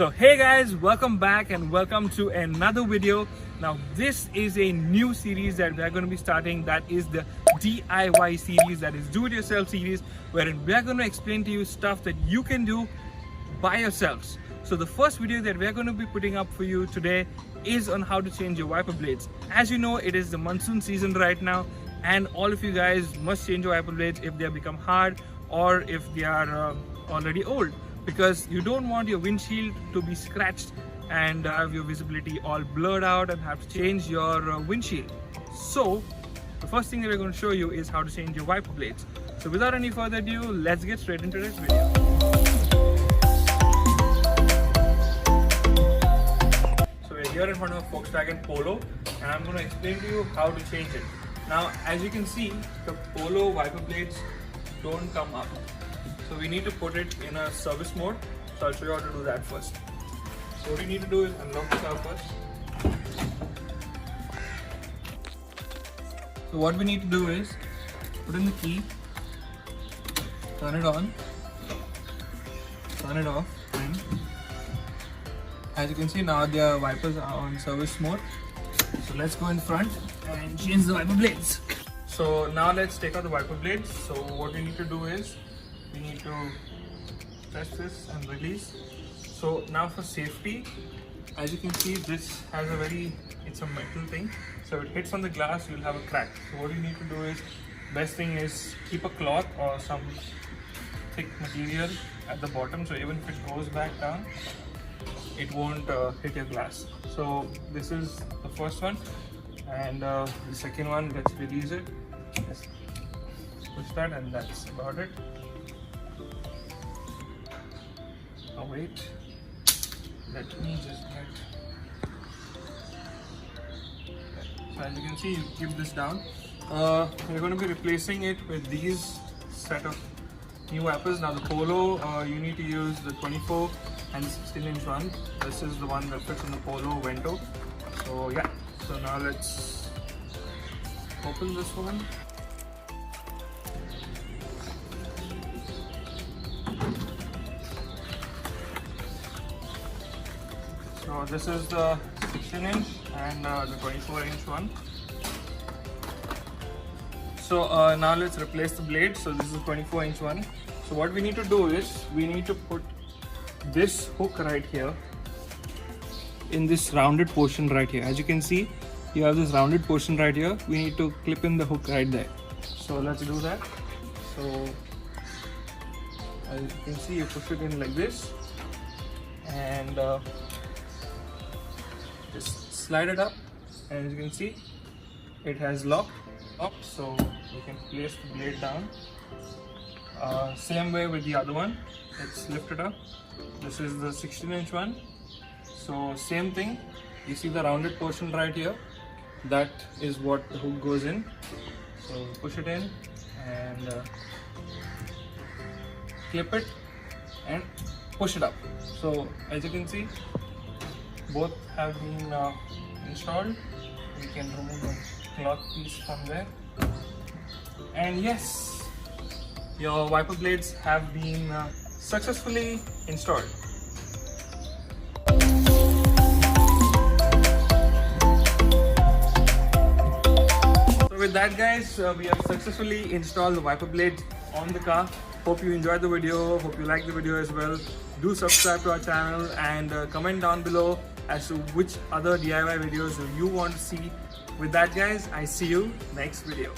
So hey guys, welcome back and welcome to another video. Now this is a new series that we are going to be starting, that is the DIY series, that is do it yourself series, wherein we are going to explain to you stuff that you can do by yourselves. So the first video that we are going to be putting up for you today is on how to change your wiper blades. As you know, it is the monsoon season right now and all of you guys must change your wiper blades if they have become hard or if they are already old, because you don't want your windshield to be scratched and have your visibility all blurred out and have to change your windshield. So the first thing that we're going to show you is how to change your wiper blades. So without any further ado, let's get straight into this video. So we're here in front of a Volkswagen Polo and I'm going to explain to you how to change it. Now as you can see, the Polo wiper blades don't come up. So we need to put it in a service mode. So I'll show you how to do that first. So what you need to do is unlock the car first. So what we need to do is put in the key, turn it on, turn it off, and as you can see now the wipers are on service mode. So let's go in front and change the wiper blades. So now let's take out the wiper blades. So what we need to do is we need to press this and release. So now for safety, as you can see, this has it's a metal thing. So if it hits on the glass, you'll have a crack. So what you need to do is, best thing is keep a cloth or some thick material at the bottom. So even if it goes back down, it won't hit your glass. So this is the first one. And the second one, let's release it. Just push that and that's about it. Oh wait, let me just get. So as you can see, you keep this down. We're going to be replacing it with these set of new wipers. Now the Polo, you need to use the 24 and the 16-inch one. This is the one that fits in the Polo Vento. So yeah, so now let's open this one. So this is the 16-inch and the 24-inch one. So now let's replace the blade. So this is the 24-inch one. So what we need to do is we need to put this hook right here in this rounded portion right here. As you can see, you have this rounded portion right here. We need to clip in the hook right there. So let's do that. So as you can see, you push it in like this and just slide it up, and as you can see, it has locked up, so you can place the blade down. Same way with the other one, let's lift it up. This is the 16-inch one. So same thing, you see the rounded portion right here, that is what the hook goes in. So push it in and clip it and push it up. So as you can see, both have been installed. We can remove the cloth piece from there, and yes, your wiper blades have been successfully installed. So with that guys, we have successfully installed the wiper blades on the car. Hope you enjoyed the video, hope you liked the video as well. Do subscribe to our channel and comment down below as to which other DIY videos you want to see. With that guys, I see you next video.